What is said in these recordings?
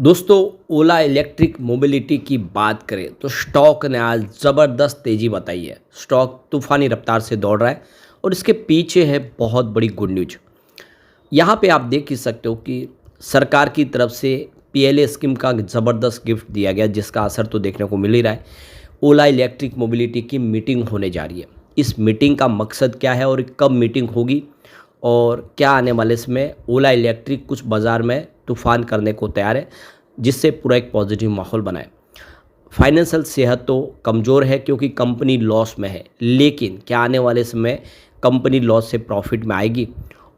दोस्तों, ओला electric mobility की बात करें तो स्टॉक ने आज ज़बरदस्त तेज़ी बताई है। स्टॉक तूफ़ानी रफ्तार से दौड़ रहा है और इसके पीछे है बहुत बड़ी गुड न्यूज। यहाँ पे आप देख ही सकते हो कि सरकार की तरफ से पीएलए स्कीम का ज़बरदस्त गिफ्ट दिया गया, जिसका असर तो देखने को मिल ही रहा है। ओला इलेक्ट्रिक मोबिलिटी की मीटिंग होने जा रही है। इस मीटिंग का मकसद क्या है और कब मीटिंग होगी और क्या आने वाले समय ओला इलेक्ट्रिक कुछ बाज़ार में तूफ़ान करने को तैयार है, जिससे पूरा एक पॉजिटिव माहौल बनाए। फाइनेंशियल सेहत तो कमज़ोर है क्योंकि कंपनी लॉस में है, लेकिन क्या आने वाले समय कंपनी लॉस से प्रॉफिट में आएगी?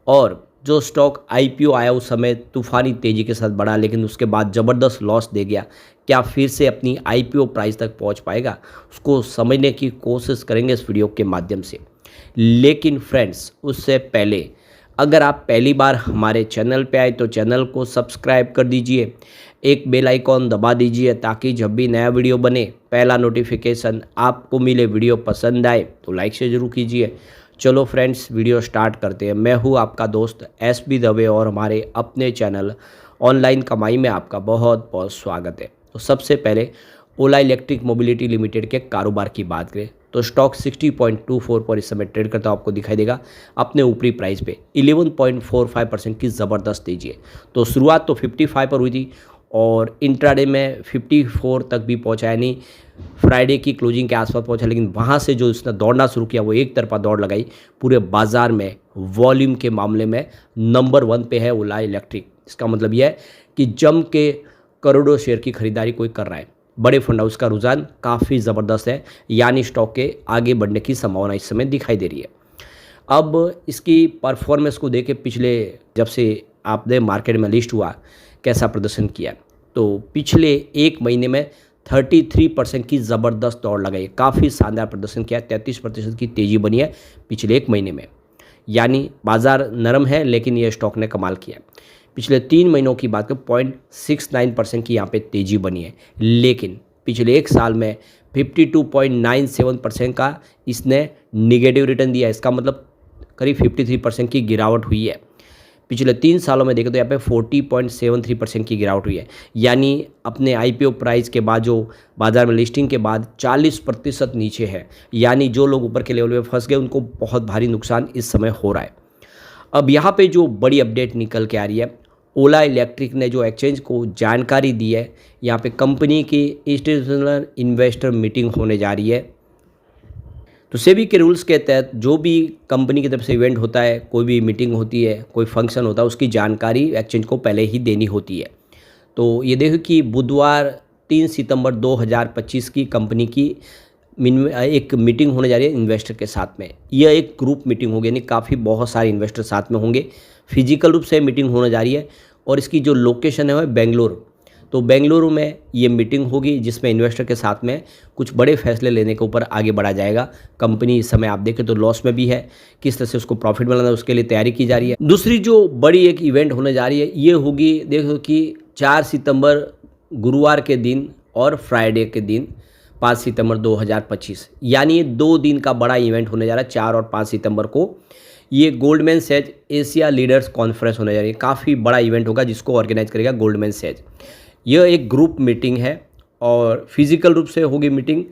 और जो स्टॉक आईपीओ आया उस समय तूफ़ानी तेज़ी के साथ बढ़ा, लेकिन उसके बाद ज़बरदस्त लॉस दे गया। क्या फिर से अपनी आईपीओ प्राइस तक पहुंच पाएगा? उसको समझने की कोशिश करेंगे इस वीडियो के माध्यम से। लेकिन फ्रेंड्स, उससे पहले अगर आप पहली बार हमारे चैनल पे आए तो चैनल को सब्सक्राइब कर दीजिए, एक बेल आइकॉन दबा दीजिए ताकि जब भी नया वीडियो बने पहला नोटिफिकेशन आपको मिले। वीडियो पसंद आए तो लाइक से ज़रूर कीजिए। चलो फ्रेंड्स, वीडियो स्टार्ट करते हैं। मैं हूँ आपका दोस्त एसबी दवे और हमारे अपने चैनल ऑनलाइन कमाई में आपका बहुत बहुत स्वागत है। तो सबसे पहले ओला इलेक्ट्रिक मोबिलिटी लिमिटेड के कारोबार की बात करें तो स्टॉक 60.24 पर इस समय ट्रेड करता आपको दिखाई देगा। अपने ऊपरी प्राइस पे 11.45% की ज़बरदस्त तेजी है। तो शुरुआत तो 55 पर हुई थी और इंट्राडे में 54 तक भी पहुंचा, यानी फ्राइडे की क्लोजिंग के आसपास पहुंचा, लेकिन वहां से जो इसने दौड़ना शुरू किया वो एक तरफा दौड़ लगाई। पूरे बाजार में वॉल्यूम के मामले में नंबर 1 पे है ओला इलेक्ट्रिक। इसका मतलब यह है कि जम के करोड़ों शेयर की खरीदारी कोई कर रहा है। बड़े फंड हाउस का रुझान काफ़ी ज़बरदस्त है, यानी स्टॉक के आगे बढ़ने की संभावना इस समय दिखाई दे रही है। अब इसकी परफॉर्मेंस को देखे पिछले जब से आपने मार्केट में लिस्ट हुआ कैसा प्रदर्शन किया, तो पिछले एक महीने में 33% की ज़बरदस्त दौड़ लगाई। काफ़ी शानदार प्रदर्शन किया। 33% की तेज़ी बनी है पिछले एक महीने में, यानी बाज़ार नरम है लेकिन ये स्टॉक ने कमाल किया। पिछले 3 महीनों की बात करें 0.69% की यहाँ पे तेज़ी बनी है, लेकिन पिछले एक साल में 52.97% का इसने निगेटिव रिटर्न दिया है। इसका मतलब करीब 53% की गिरावट हुई है। पिछले 3 सालों में देखें तो यहाँ पे 40.73% की गिरावट हुई है, यानी अपने आईपीओ प्राइस के बाद जो बाज़ार में लिस्टिंग के बाद 40% नीचे है। यानी जो लोग ऊपर के लेवल में फंस गए उनको बहुत भारी नुकसान इस समय हो रहा है। अब यहाँ पे जो बड़ी अपडेट निकल के आ रही है, ओला इलेक्ट्रिक ने जो एक्सचेंज को जानकारी दी है, यहाँ पे कंपनी की इंस्टीट्यूशनल इन्वेस्टर मीटिंग होने जा रही है। तो सेबी के रूल्स के तहत जो भी कंपनी की तरफ से इवेंट होता है, कोई भी मीटिंग होती है, कोई फंक्शन होता है, उसकी जानकारी एक्सचेंज को पहले ही देनी होती है। तो ये देखो कि बुधवार 3 सितंबर 2025 की कंपनी की एक मीटिंग होने जा रही है इन्वेस्टर के साथ में। यह एक ग्रुप मीटिंग होगी, यानी काफ़ी बहुत सारे इन्वेस्टर साथ में होंगे। फिजिकल रूप से मीटिंग होने जा रही है और इसकी जो लोकेशन है वह बेंगलुरु। तो बेंगलुरु में ये मीटिंग होगी जिसमें इन्वेस्टर के साथ में कुछ बड़े फैसले लेने के ऊपर आगे बढ़ा जाएगा। कंपनी इस समय आप देखें तो लॉस में भी है, किस तरह से उसको प्रॉफिट मिलाना है उसके लिए तैयारी की जा रही है। दूसरी जो बड़ी एक इवेंट होने जा रही है ये होगी, देखो कि 4 सितंबर गुरुवार के दिन और फ्राइडे के दिन 5 सितंबर 2025, यानी ये 2 दिन का बड़ा इवेंट होने जा रहा है। 4 और 5 सितंबर को ये Goldman Sachs Asia leaders conference होने जा रही है। काफ़ी बड़ा इवेंट होगा जिसको ऑर्गेनाइज करेगा गोल्डमैन सैच। यह एक ग्रुप मीटिंग है और फिजिकल रूप से होगी मीटिंग।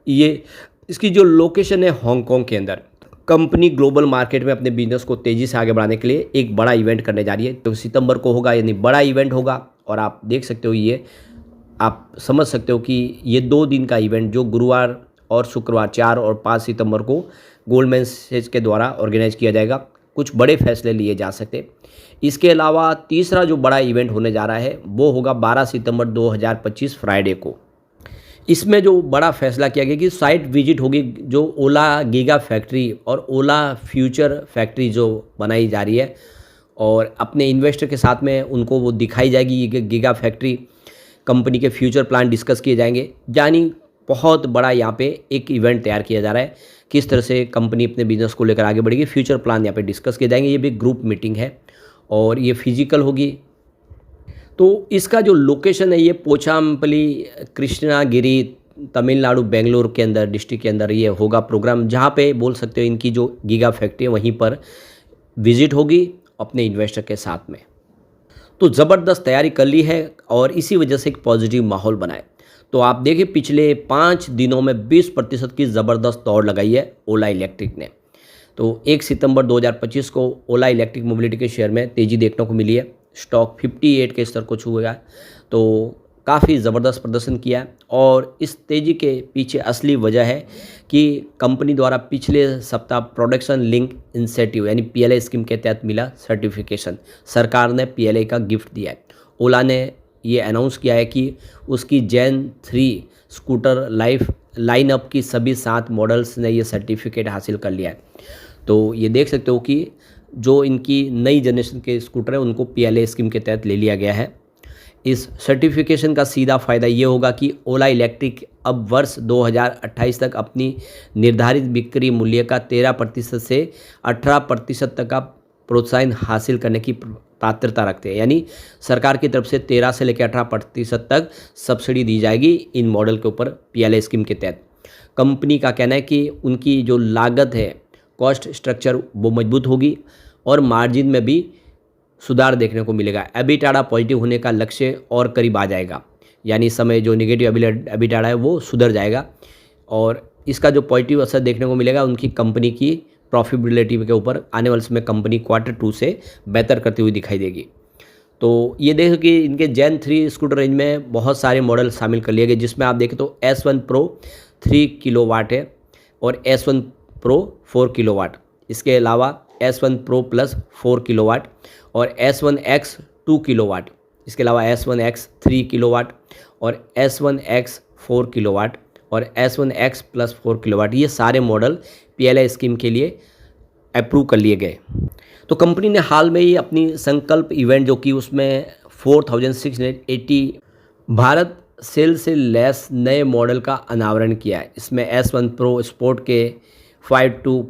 ये इसकी जो लोकेशन है हांगकांग के अंदर। कंपनी ग्लोबल मार्केट में अपने बिजनेस को तेज़ी से आगे बढ़ाने के लिए एक बड़ा इवेंट करने जा रही है। तो सितंबर को होगा, यानी बड़ा इवेंट होगा। और आप देख सकते हो, ये आप समझ सकते हो कि ये 2 दिन का इवेंट जो गुरुवार और शुक्रवार 4 और 5 सितंबर को गोल्डमैन सैच के द्वारा ऑर्गेनाइज किया जाएगा। कुछ बड़े फैसले लिए जा सकते। इसके अलावा तीसरा जो बड़ा इवेंट होने जा रहा है वो होगा 12 सितंबर 2025 फ्राइडे को। इसमें जो बड़ा फैसला किया गया कि साइट विजिट होगी, जो ओला गीगा फैक्ट्री और ओला फ्यूचर फैक्ट्री जो बनाई जा रही है, और अपने इन्वेस्टर के साथ में उनको वो दिखाई जाएगी। ये गीगा फैक्ट्री कंपनी के फ्यूचर प्लान डिस्कस किए जाएंगे, यानी बहुत बड़ा यहाँ पे एक इवेंट तैयार किया जा रहा है। किस तरह से कंपनी अपने बिजनेस को लेकर आगे बढ़ेगी, फ्यूचर प्लान यहाँ पे डिस्कस किए जाएंगे। ये भी ग्रुप मीटिंग है और ये फिजिकल होगी। तो इसका जो लोकेशन है ये पोचामपल्ली कृष्णागिरी तमिलनाडु बेंगलुरु के अंदर डिस्ट्रिक्ट के अंदर ये होगा प्रोग्राम, जहाँ पे बोल सकते हो इनकी जो गीगा फैक्ट्री है वहीं पर विजिट होगी अपने इन्वेस्टर के साथ में। तो ज़बरदस्त तैयारी कर ली है और इसी वजह से एक पॉजिटिव माहौल बना है। तो आप देखिए पिछले 5 दिनों में 20% की ज़बरदस्त दौड़ लगाई है ओला इलेक्ट्रिक ने। तो 1 सितंबर 2025 को ओला इलेक्ट्रिक मोबिलिटी के शेयर में तेज़ी देखने को मिली है। स्टॉक 58 के स्तर को छू गया, तो काफ़ी ज़बरदस्त प्रदर्शन किया है और इस तेज़ी के पीछे असली वजह है कि कंपनी द्वारा पिछले सप्ताह प्रोडक्शन लिंक इंसेंटिव यानी पीएलआई स्कीम के तहत मिला सर्टिफिकेशन, सरकार ने पीएलआई का गिफ्ट दिया है। ओला ने ये अनाउंस किया है कि उसकी जेन 3 स्कूटर लाइनअप की सभी 7 मॉडल्स ने ये सर्टिफिकेट हासिल कर लिया है। तो ये देख सकते हो कि जो इनकी नई जनरेशन के स्कूटर हैं उनको पीएलआई स्कीम के तहत ले लिया गया है। इस सर्टिफिकेशन का सीधा फ़ायदा ये होगा कि ओला इलेक्ट्रिक अब वर्ष 2028 तक अपनी निर्धारित बिक्री मूल्य का 13% से 18% तक का प्रोत्साहन हासिल करने की पात्रता रखते हैं। यानी सरकार की तरफ से 13 से लेकर 18% तक सब्सिडी दी जाएगी इन मॉडल के ऊपर पीएलआई स्कीम के तहत। कंपनी का कहना है कि उनकी जो लागत है, कॉस्ट स्ट्रक्चर वो मजबूत होगी और मार्जिन में भी सुधार देखने को मिलेगा। एबिटाडा पॉजिटिव होने का लक्ष्य और करीब आ जाएगा, यानी इस समय जो नेगेटिव एबिटाडा है वो सुधर जाएगा और इसका जो पॉजिटिव असर देखने को मिलेगा उनकी कंपनी की प्रॉफिटेबिलिटी के ऊपर आने वाले समय कंपनी Q2 से बेहतर करती हुई दिखाई देगी। तो ये देखो कि इनके जेन 3 स्कूटर रेंज में बहुत सारे मॉडल शामिल कर लिए गए, जिसमें आप देखें तो S1 Pro 3 किलोवाट है और S1 Pro 4 किलोवाट, इसके अलावा S1 Pro Plus 4 किलोवाट और S1X 2 किलोवाट, इसके अलावा S1X 3 किलोवाट और S1X 4 किलोवाट और S1X Plus 4 किलोवाट, ये सारे मॉडल पीएलआई स्कीम के लिए अप्रूव कर लिए गए। तो कंपनी ने हाल में ही अपनी संकल्प इवेंट जो कि उसमें 4680 भारत सेल से लेस नए मॉडल का अनावरण किया है। इसमें S1 Pro स्पोर्ट के 52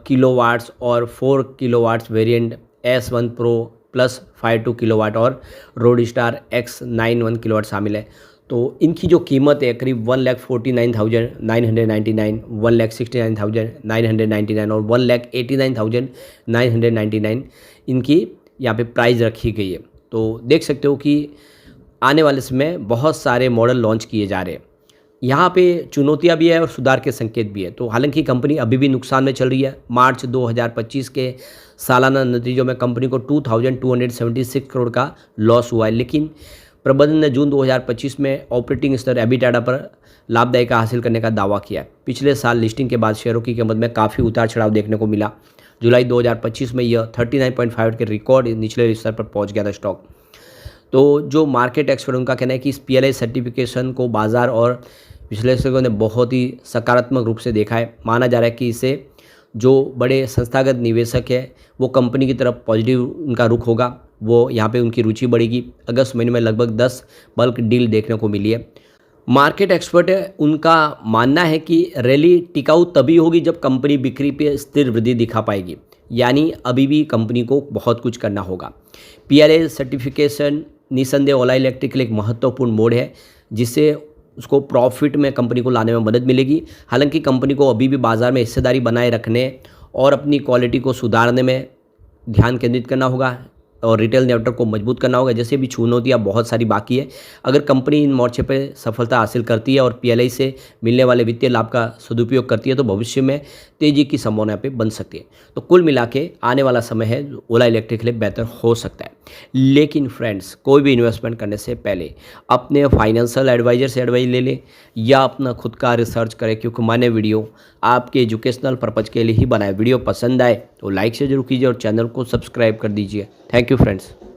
किलोवाट्स और 4 kilowatts variant, S1 Pro plus 52 kilowatt और रोडस्टार X91 किलोवाट शामिल है। तो इनकी जो कीमत है करीब 1,49,999, 1,69,999 और 1,89,999 इनकी यहाँ पे प्राइस रखी गई है। तो देख सकते हो कि आने वाले समय बहुत सारे मॉडल लॉन्च किए जा रहे हैं। यहाँ पे चुनौतियाँ भी है और सुधार के संकेत भी है। तो हालांकि कंपनी अभी भी नुकसान में चल रही है। मार्च 2025 के सालाना नतीजों में कंपनी को 2,276 करोड़ का लॉस हुआ है, लेकिन प्रबंधन ने जून 2025 में ऑपरेटिंग स्तर एबिटाडा पर लाभदायक हासिल करने का दावा किया। पिछले साल लिस्टिंग के बाद शेयरों की कीमत में काफ़ी उतार चढ़ाव देखने को मिला। जुलाई 2025 में यह 39.5 के रिकॉर्ड निचले स्तर पर पहुंच गया था स्टॉक। तो जो मार्केट एक्सपर्ट उनका कहना है कि इस पीएलआई सर्टिफिकेशन को बाजार और विश्लेषकों ने बहुत ही सकारात्मक रूप से देखा है। माना जा रहा है कि इससे जो बड़े संस्थागत निवेशक है वो कंपनी की तरफ पॉजिटिव उनका रुख होगा, वो यहाँ पे उनकी रुचि बढ़ेगी। अगस्त महीने में लगभग 10 बल्क डील देखने को मिली है। मार्केट एक्सपर्ट है उनका मानना है कि रैली टिकाऊ तभी होगी जब कंपनी बिक्री पे स्थिर वृद्धि दिखा पाएगी, यानी अभी भी कंपनी को बहुत कुछ करना होगा। पीएलआई सर्टिफिकेशन निसंदेह ओला इलेक्ट्रिक के लिए एक महत्वपूर्ण मोड़ है, जिससे उसको प्रॉफिट में कंपनी को लाने में मदद मिलेगी। हालांकि कंपनी को अभी भी बाज़ार में हिस्सेदारी बनाए रखने और अपनी क्वालिटी को सुधारने में ध्यान केंद्रित करना होगा और रिटेल नेटवर्क को मजबूत करना होगा। जैसे भी चुनौतियाँ बहुत सारी बाकी है। अगर कंपनी इन मोर्चे पे सफलता हासिल करती है और पीएलआई से मिलने वाले वित्तीय लाभ का सदुपयोग करती है तो भविष्य में तेज़ी की संभावना पे बन सकती है। तो कुल मिला के आने वाला समय है ओला इलेक्ट्रिक के लिए बेहतर हो सकता है। लेकिन फ्रेंड्स, कोई भी इन्वेस्टमेंट करने से पहले अपने फाइनेंशियल एडवाइजर से एडवाइस ले लें या अपना खुद का रिसर्च करें, क्योंकि मैंने वीडियो आपके एजुकेशनल पर्पज़ के लिए ही बनाया। वीडियो पसंद आए तो लाइक से जरूर कीजिए और चैनल को सब्सक्राइब कर दीजिए। Thank you friends.